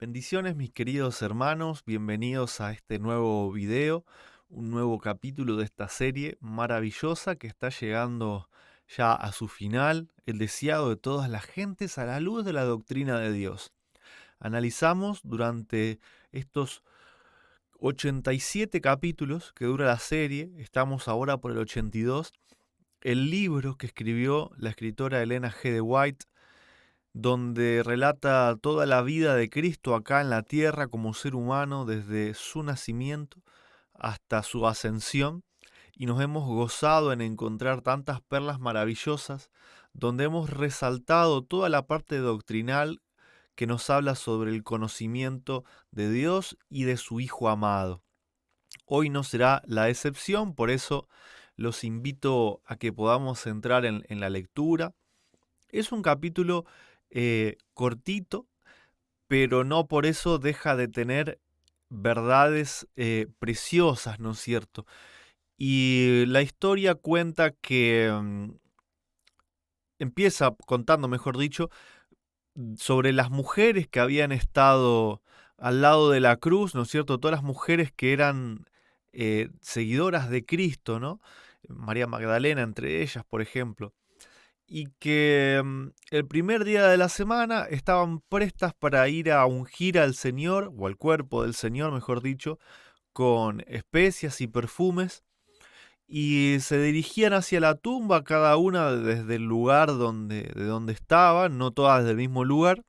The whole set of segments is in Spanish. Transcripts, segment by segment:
Bendiciones mis queridos hermanos, bienvenidos a este nuevo video, un nuevo capítulo de esta serie maravillosa que está llegando ya a su final, el deseado de todas las gentes a la luz de la doctrina de Dios. Analizamos durante estos 87 capítulos que dura la serie, estamos ahora por el 82, el libro que escribió la escritora Elena G. de White, donde relata toda la vida de Cristo acá en la tierra como ser humano desde su nacimiento hasta su ascensión, y nos hemos gozado en encontrar tantas perlas maravillosas donde hemos resaltado toda la parte doctrinal que nos habla sobre el conocimiento de Dios y de su Hijo amado. Hoy no será la excepción, por eso los invito a que podamos entrar en la lectura. Es un capítulo cortito, pero no por eso deja de tener verdades preciosas, ¿no es cierto? Y la historia cuenta que empieza contando, mejor dicho, sobre las mujeres que habían estado al lado de la cruz, ¿no es cierto? Todas las mujeres que eran seguidoras de Cristo, ¿no? María Magdalena entre ellas, por ejemplo. Y que el primer día de la semana estaban prestas para ir a ungir al Señor, o al cuerpo del Señor, mejor dicho, con especias y perfumes, y se dirigían hacia la tumba, cada una desde el lugar de donde estaban, no todas del mismo lugar,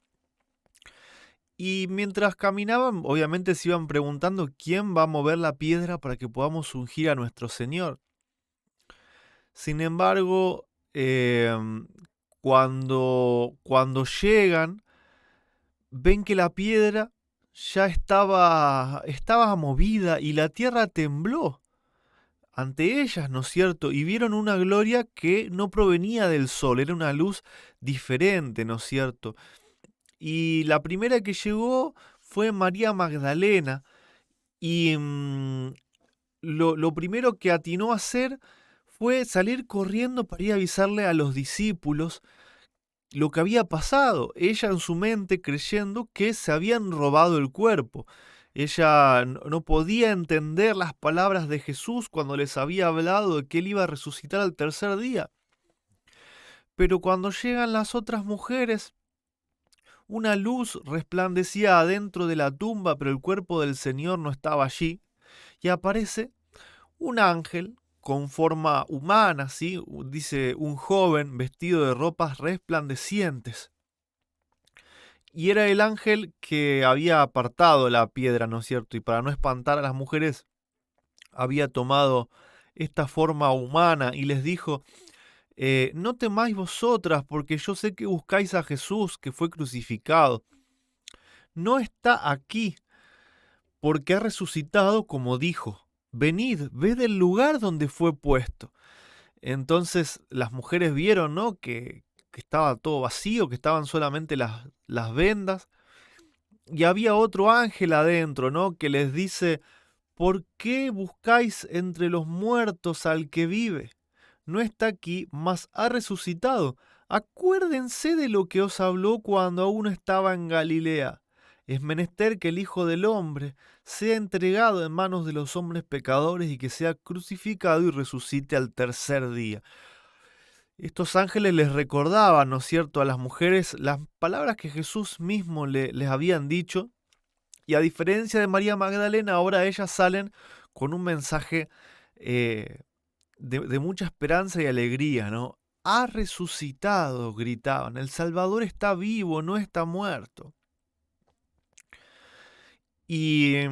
y mientras caminaban, obviamente se iban preguntando quién va a mover la piedra para que podamos ungir a nuestro Señor. Sin embargo, cuando llegan, ven que la piedra ya estaba movida y la tierra tembló ante ellas, ¿no es cierto? Y vieron una gloria que no provenía del sol, era una luz diferente, ¿no es cierto? Y la primera que llegó fue María Magdalena y lo primero que atinó a hacer fue salir corriendo para ir a avisarle a los discípulos lo que había pasado. Ella en su mente creyendo que se habían robado el cuerpo. Ella no podía entender las palabras de Jesús cuando les había hablado de que él iba a resucitar al tercer día. Pero cuando llegan las otras mujeres, una luz resplandecía adentro de la tumba, pero el cuerpo del Señor no estaba allí. Y aparece un ángel con forma humana, ¿sí? Dice un joven vestido de ropas resplandecientes. Y era el ángel que había apartado la piedra, ¿no es cierto? Y para no espantar a las mujeres, había tomado esta forma humana y les dijo, no temáis vosotras, porque yo sé que buscáis a Jesús, que fue crucificado. No está aquí, porque ha resucitado como dijo. Venid, ved el lugar donde fue puesto. Entonces las mujeres vieron, ¿no? Que estaba todo vacío, que estaban solamente las vendas. Y había otro ángel adentro, ¿no? Que les dice, ¿por qué buscáis entre los muertos al que vive? No está aquí, mas ha resucitado. Acuérdense de lo que os habló cuando aún estaba en Galilea. Es menester que el Hijo del Hombre sea entregado en manos de los hombres pecadores y que sea crucificado y resucite al tercer día. Estos ángeles les recordaban, ¿no es cierto?, a las mujeres las palabras que Jesús mismo les habían dicho. Y a diferencia de María Magdalena, ahora ellas salen con un mensaje de mucha esperanza y alegría, ¿no? Ha resucitado, gritaban. El Salvador está vivo, no está muerto. Y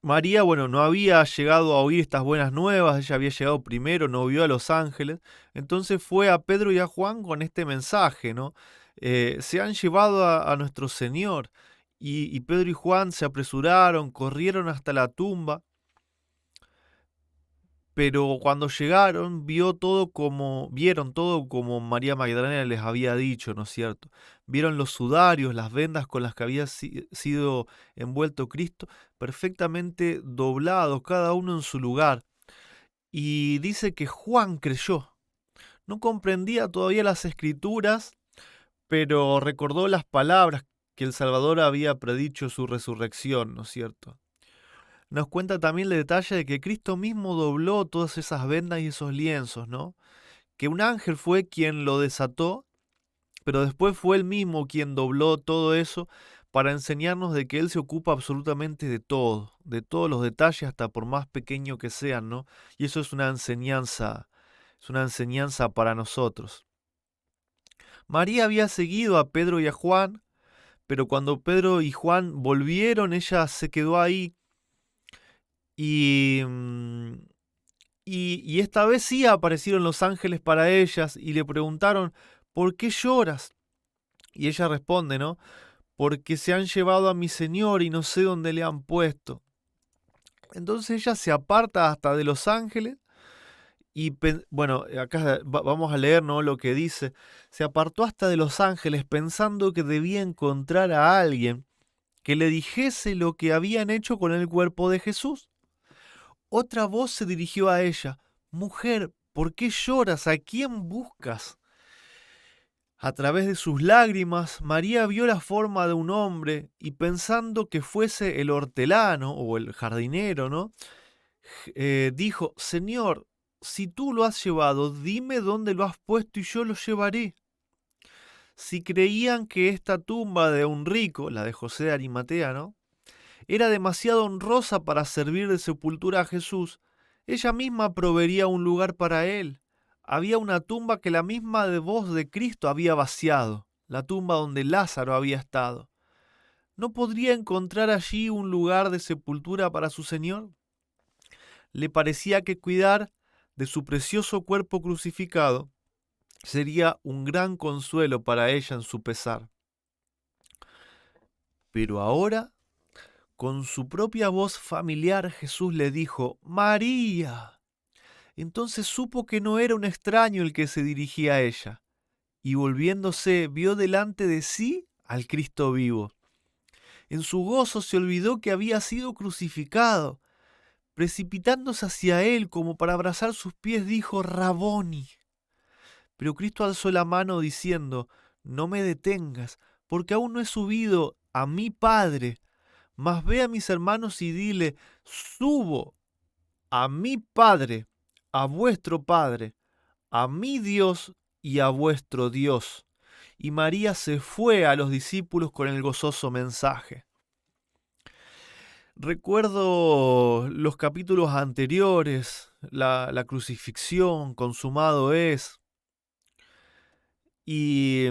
María, bueno, no había llegado a oír estas buenas nuevas, ella había llegado primero, no vio a los ángeles, entonces fue a Pedro y a Juan con este mensaje, ¿no? Se han llevado a nuestro Señor. Y Pedro y Juan se apresuraron, corrieron hasta la tumba, Pero cuando llegaron, vieron todo como María Magdalena les había dicho, ¿no es cierto? Vieron los sudarios, las vendas con las que había sido envuelto Cristo, perfectamente doblados, cada uno en su lugar. Y dice que Juan creyó. No comprendía todavía las escrituras, pero recordó las palabras que el Salvador había predicho su resurrección, ¿no es cierto? Nos cuenta también el detalle de que Cristo mismo dobló todas esas vendas y esos lienzos, ¿no? Que un ángel fue quien lo desató, pero después fue él mismo quien dobló todo eso para enseñarnos de que él se ocupa absolutamente de todo, de todos los detalles, hasta por más pequeño que sean, ¿no? Y eso es una enseñanza para nosotros. María había seguido a Pedro y a Juan, pero cuando Pedro y Juan volvieron, ella se quedó ahí y, y esta vez sí aparecieron los ángeles para ellas y le preguntaron, ¿por qué lloras? Y ella responde, ¿no? Porque se han llevado a mi Señor y no sé dónde le han puesto. Entonces ella se aparta hasta de los ángeles y, bueno, acá vamos a leer, ¿no?, lo que dice. Se apartó hasta de los ángeles pensando que debía encontrar a alguien que le dijese lo que habían hecho con el cuerpo de Jesús. Otra voz se dirigió a ella. Mujer, ¿por qué lloras? ¿A quién buscas? A través de sus lágrimas, María vio la forma de un hombre y pensando que fuese el hortelano o el jardinero, ¿no? Dijo, Señor, si tú lo has llevado, dime dónde lo has puesto y yo lo llevaré. Si creían que esta tumba de un rico, la de José de Arimatea, ¿no?, era demasiado honrosa para servir de sepultura a Jesús, ella misma proveería un lugar para él. Había una tumba que la misma de voz de Cristo había vaciado, la tumba donde Lázaro había estado. ¿No podría encontrar allí un lugar de sepultura para su Señor? Le parecía que cuidar de su precioso cuerpo crucificado sería un gran consuelo para ella en su pesar. Pero ahora, con su propia voz familiar, Jesús le dijo, María. Entonces supo que no era un extraño el que se dirigía a ella, y volviéndose vio delante de sí al Cristo vivo. En su gozo se olvidó que había sido crucificado. Precipitándose hacia él como para abrazar sus pies, dijo, Raboni. Pero Cristo alzó la mano diciendo, no me detengas, porque aún no he subido a mi Padre, mas ve a mis hermanos y dile, subo a mi Padre, a vuestro Padre, a mi Dios y a vuestro Dios. Y María se fue a los discípulos con el gozoso mensaje. Recuerdo los capítulos anteriores, la crucifixión, consumado es, y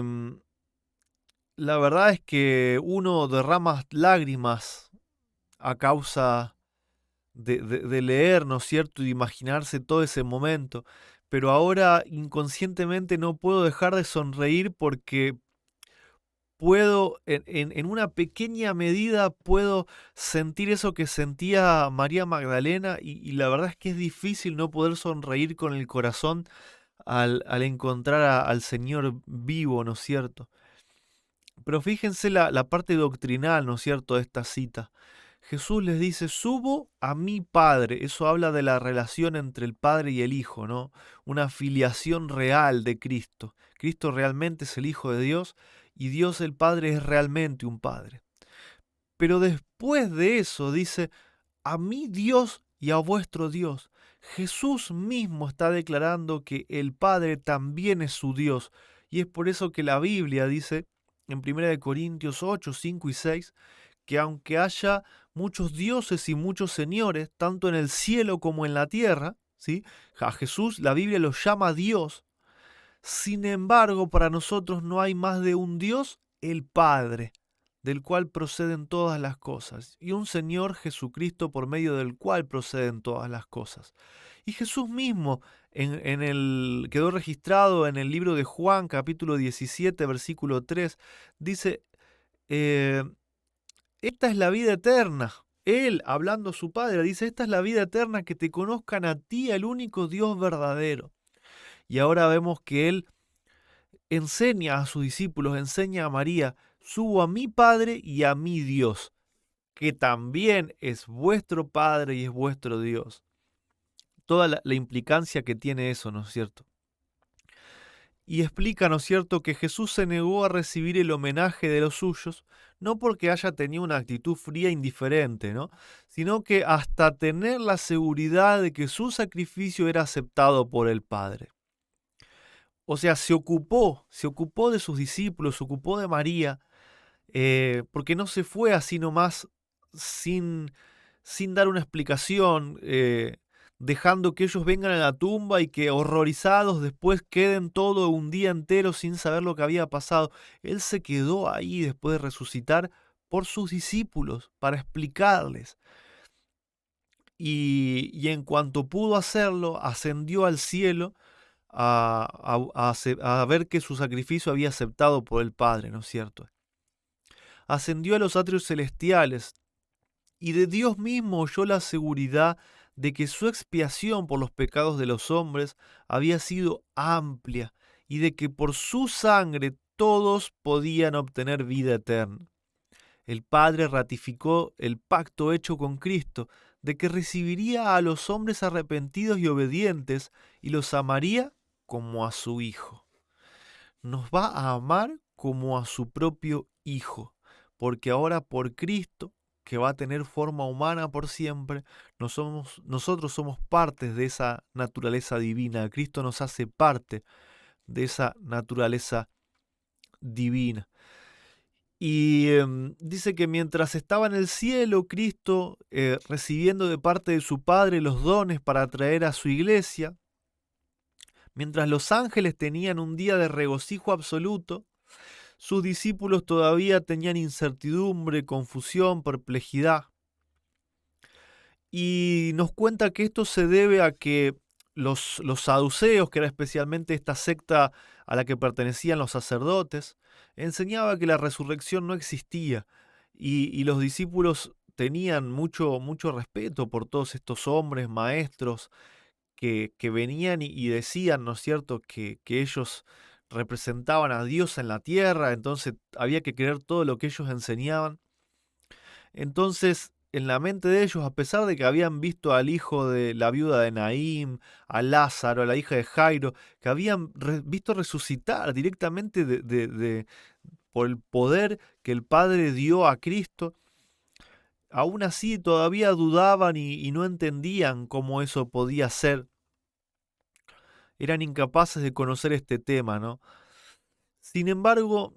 la verdad es que uno derrama lágrimas a causa de leer, ¿no es cierto?, y de imaginarse todo ese momento. Pero ahora inconscientemente no puedo dejar de sonreír porque puedo, en una pequeña medida, puedo sentir eso que sentía María Magdalena y la verdad es que es difícil no poder sonreír con el corazón al encontrar al Señor vivo, ¿no es cierto? Pero fíjense la parte doctrinal, ¿no es cierto?, de esta cita. Jesús les dice, subo a mi Padre. Eso habla de la relación entre el Padre y el Hijo, ¿no? Una filiación real de Cristo. Cristo realmente es el Hijo de Dios y Dios el Padre es realmente un Padre. Pero después de eso dice, a mi Dios y a vuestro Dios. Jesús mismo está declarando que el Padre también es su Dios. Y es por eso que la Biblia dice en 1 Corintios 8, 5 y 6, que aunque haya muchos dioses y muchos señores, tanto en el cielo como en la tierra, ¿sí?, a Jesús la Biblia lo llama Dios. Sin embargo, para nosotros no hay más de un Dios, el Padre, del cual proceden todas las cosas, y un Señor Jesucristo por medio del cual proceden todas las cosas. Y Jesús mismo quedó registrado en el libro de Juan, capítulo 17, versículo 3, dice, esta es la vida eterna, Él, hablando a su Padre, dice, esta es la vida eterna, que te conozcan a ti, el único Dios verdadero. Y ahora vemos que Él enseña a sus discípulos, enseña a María, subo a mi Padre y a mi Dios, que también es vuestro Padre y es vuestro Dios. Toda la implicancia que tiene eso, ¿no es cierto? Y explica, ¿no es cierto?, que Jesús se negó a recibir el homenaje de los suyos, no porque haya tenido una actitud fría e indiferente, ¿no?, sino que hasta tener la seguridad de que su sacrificio era aceptado por el Padre. O sea, se ocupó de sus discípulos, se ocupó de María, porque no se fue así nomás sin dar una explicación, dejando que ellos vengan a la tumba y que horrorizados después queden todo un día entero sin saber lo que había pasado. Él se quedó ahí después de resucitar por sus discípulos, para explicarles. Y en cuanto pudo hacerlo, ascendió al cielo a ver que su sacrificio había aceptado por el Padre, ¿no es cierto? Ascendió a los atrios celestiales, y de Dios mismo oyó la seguridad de que su expiación por los pecados de los hombres había sido amplia, y de que por su sangre todos podían obtener vida eterna. El Padre ratificó el pacto hecho con Cristo, de que recibiría a los hombres arrepentidos y obedientes, y los amaría como a su Hijo. Nos va a amar como a su propio Hijo, porque ahora por Cristo, que va a tener forma humana por siempre, nosotros somos partes de esa naturaleza divina. Cristo nos hace parte de esa naturaleza divina. Y dice que mientras estaba en el cielo, Cristo, recibiendo de parte de su Padre los dones para traer a su iglesia, mientras los ángeles tenían un día de regocijo absoluto, sus discípulos todavía tenían incertidumbre, confusión, perplejidad. Y nos cuenta que esto se debe a que los saduceos, que era especialmente esta secta a la que pertenecían los sacerdotes, enseñaba que la resurrección no existía, y los discípulos tenían mucho respeto por todos estos hombres, maestros, que venían y decían, ¿no es cierto?, que ellos representaban a Dios en la tierra, entonces había que creer todo lo que ellos enseñaban. Entonces, en la mente de ellos, a pesar de que habían visto al hijo de la viuda de Naín, a Lázaro, a la hija de Jairo, que habían visto resucitar directamente por el poder que el Padre dio a Cristo, aún así todavía dudaban y no entendían cómo eso podía ser. Eran incapaces de conocer este tema, ¿no? Sin embargo,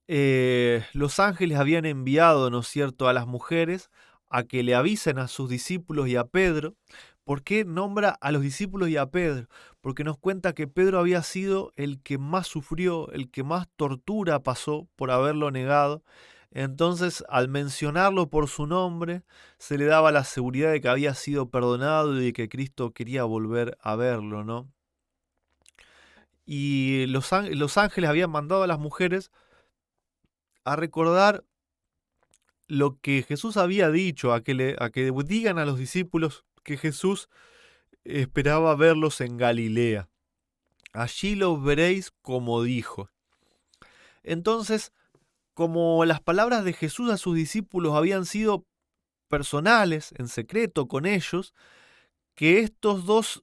los ángeles habían enviado, ¿no es cierto?, a las mujeres a que le avisen a sus discípulos y a Pedro. ¿Por qué nombra a los discípulos y a Pedro? Porque nos cuenta que Pedro había sido el que más sufrió, el que más tortura pasó por haberlo negado. Entonces, al mencionarlo por su nombre, se le daba la seguridad de que había sido perdonado y de que Cristo quería volver a verlo, ¿no? Y los ángeles habían mandado a las mujeres a recordar lo que Jesús había dicho, a que digan a los discípulos que Jesús esperaba verlos en Galilea. Allí los veréis como dijo. Entonces, como las palabras de Jesús a sus discípulos habían sido personales, en secreto con ellos, que estos dos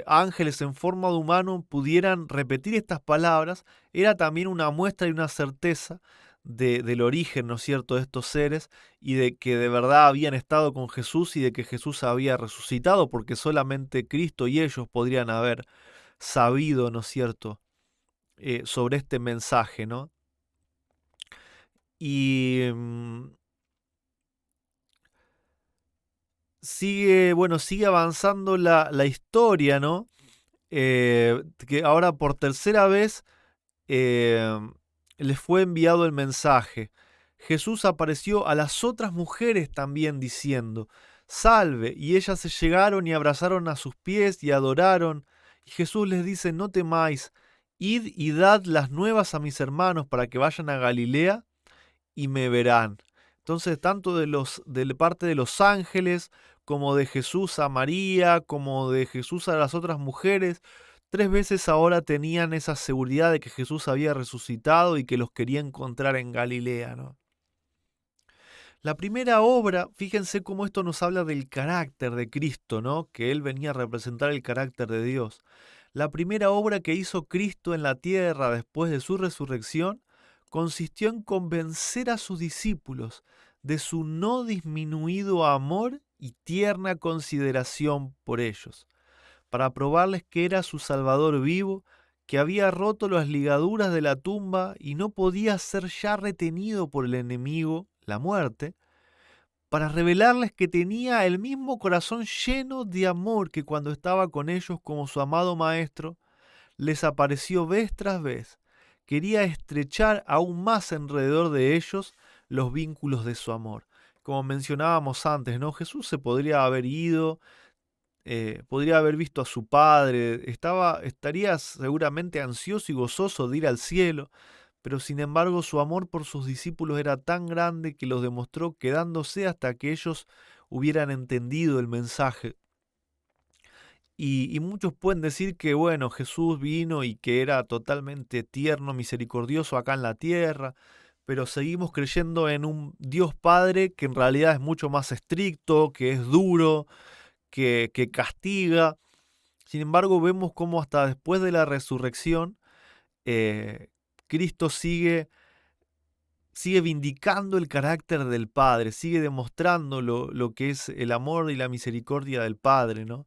ángeles en forma de humano pudieran repetir estas palabras, era también una muestra y una certeza del origen, ¿no es cierto?, de estos seres, y de que de verdad habían estado con Jesús y de que Jesús había resucitado, porque solamente Cristo y ellos podrían haber sabido, ¿no es cierto?, sobre este mensaje, ¿no? Y sigue avanzando la historia, ¿no? Que ahora por tercera vez les fue enviado el mensaje. Jesús apareció a las otras mujeres también diciendo, salve, y ellas se llegaron y abrazaron a sus pies y adoraron. Y Jesús les dice, no temáis, id y dad las nuevas a mis hermanos para que vayan a Galilea y me verán. Entonces, tanto de parte de los ángeles, como de Jesús a María, como de Jesús a las otras mujeres, 3 veces ahora tenían esa seguridad de que Jesús había resucitado y que los quería encontrar en Galilea, ¿no? La primera obra, fíjense cómo esto nos habla del carácter de Cristo, ¿no? Que Él venía a representar el carácter de Dios. La primera obra que hizo Cristo en la tierra después de su resurrección consistió en convencer a sus discípulos de su no disminuido amor y tierna consideración por ellos, para probarles que era su Salvador vivo, que había roto las ligaduras de la tumba y no podía ser ya retenido por el enemigo, la muerte, para revelarles que tenía el mismo corazón lleno de amor que cuando estaba con ellos como su amado Maestro, les apareció vez tras vez. Quería estrechar aún más alrededor de ellos los vínculos de su amor. Como mencionábamos antes, ¿no? Jesús se podría haber ido, podría haber visto a su Padre, estaría seguramente ansioso y gozoso de ir al cielo, pero sin embargo su amor por sus discípulos era tan grande que los demostró quedándose hasta que ellos hubieran entendido el mensaje. Y muchos pueden decir que, bueno, Jesús vino y que era totalmente tierno, misericordioso acá en la tierra, pero seguimos creyendo en un Dios Padre que en realidad es mucho más estricto, que es duro, que castiga. Sin embargo, vemos cómo hasta después de la resurrección, Cristo sigue vindicando el carácter del Padre, sigue demostrando lo que es el amor y la misericordia del Padre, ¿no?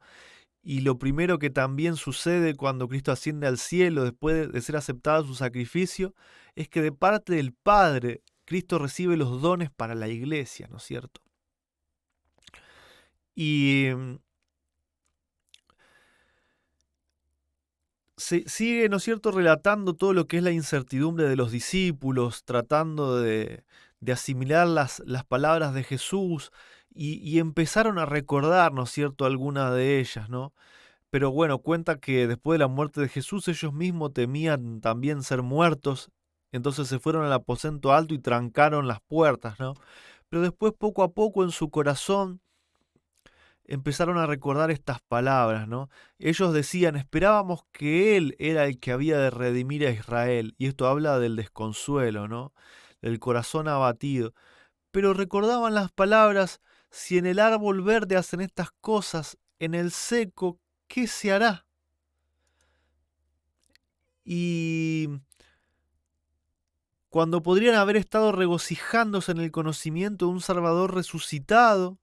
Y lo primero que también sucede cuando Cristo asciende al cielo, después de ser aceptado su sacrificio, es que de parte del Padre, Cristo recibe los dones para la iglesia, ¿no es cierto? Y se sigue, ¿no es cierto?, relatando todo lo que es la incertidumbre de los discípulos, tratando de asimilar las palabras de Jesús, y empezaron a recordar, ¿no es cierto?, algunas de ellas, ¿no? Pero bueno, cuenta que después de la muerte de Jesús ellos mismos temían también ser muertos, entonces se fueron al aposento alto y trancaron las puertas, ¿no? Pero después poco a poco en su corazón empezaron a recordar estas palabras, ¿no? Ellos decían, esperábamos que Él era el que había de redimir a Israel, y esto habla del desconsuelo, ¿no? Del corazón abatido. Pero recordaban las palabras, si en el árbol verde hacen estas cosas, en el seco, ¿qué se hará? Y cuando podrían haber estado regocijándose en el conocimiento de un Salvador resucitado,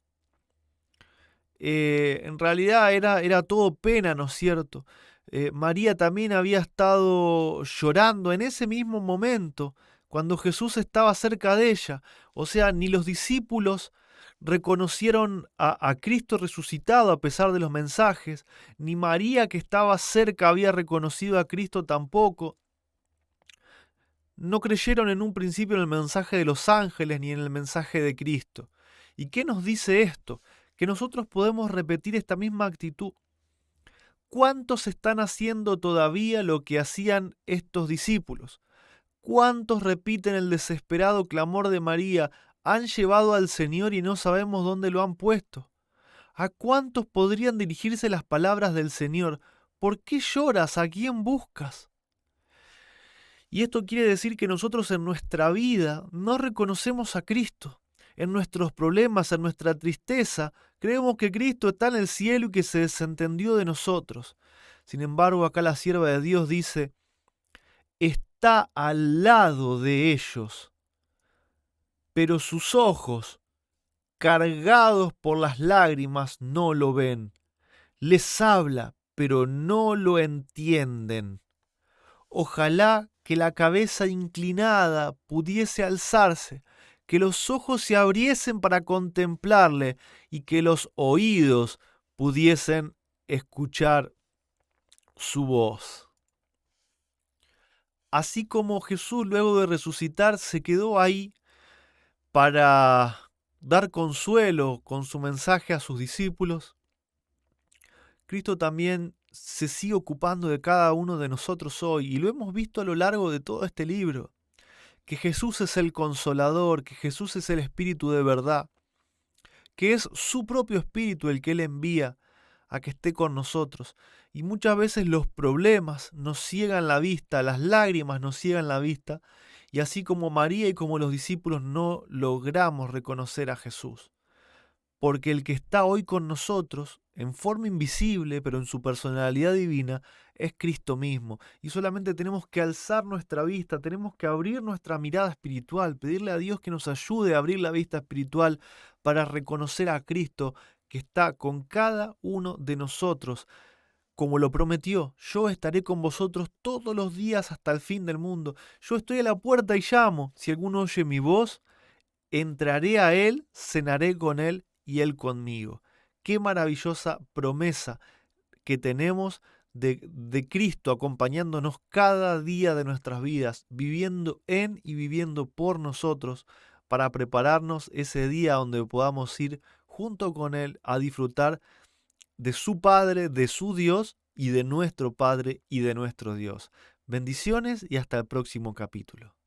en realidad era todo pena, ¿no es cierto? María también había estado llorando en ese mismo momento, cuando Jesús estaba cerca de ella. O sea, ni los discípulos reconocieron a Cristo resucitado a pesar de los mensajes, ni María que estaba cerca había reconocido a Cristo tampoco. No creyeron en un principio en el mensaje de los ángeles ni en el mensaje de Cristo. ¿Y qué nos dice esto? Que nosotros podemos repetir esta misma actitud. ¿Cuántos están haciendo todavía lo que hacían estos discípulos? ¿Cuántos repiten el desesperado clamor de María? Han llevado al Señor y no sabemos dónde lo han puesto. ¿A cuántos podrían dirigirse las palabras del Señor? ¿Por qué lloras? ¿A quién buscas? Y esto quiere decir que nosotros en nuestra vida no reconocemos a Cristo. En nuestros problemas, en nuestra tristeza, creemos que Cristo está en el cielo y que se desentendió de nosotros. Sin embargo, acá la sierva de Dios dice, está al lado de ellos, pero sus ojos, cargados por las lágrimas, no lo ven. Les habla, pero no lo entienden. Ojalá que la cabeza inclinada pudiese alzarse, que los ojos se abriesen para contemplarle y que los oídos pudiesen escuchar su voz. Así como Jesús luego de resucitar se quedó ahí para dar consuelo con su mensaje a sus discípulos, Cristo también se sigue ocupando de cada uno de nosotros hoy y lo hemos visto a lo largo de todo este libro, que Jesús es el consolador, que Jesús es el Espíritu de verdad, que es su propio Espíritu el que Él envía a que esté con nosotros. Y muchas veces los problemas nos ciegan la vista, las lágrimas nos ciegan la vista, y así como María y como los discípulos no logramos reconocer a Jesús. Porque el que está hoy con nosotros, en forma invisible, pero en su personalidad divina, es Cristo mismo. Y solamente tenemos que alzar nuestra vista, tenemos que abrir nuestra mirada espiritual, pedirle a Dios que nos ayude a abrir la vista espiritual para reconocer a Cristo que está con cada uno de nosotros. Como lo prometió, yo estaré con vosotros todos los días hasta el fin del mundo. Yo estoy a la puerta y llamo. Si alguno oye mi voz, entraré a él, cenaré con él y él conmigo. Qué maravillosa promesa que tenemos de Cristo acompañándonos cada día de nuestras vidas, viviendo en y viviendo por nosotros, para prepararnos ese día donde podamos ir junto con Él a disfrutar de su Padre, de su Dios y de nuestro Padre y de nuestro Dios. Bendiciones y hasta el próximo capítulo.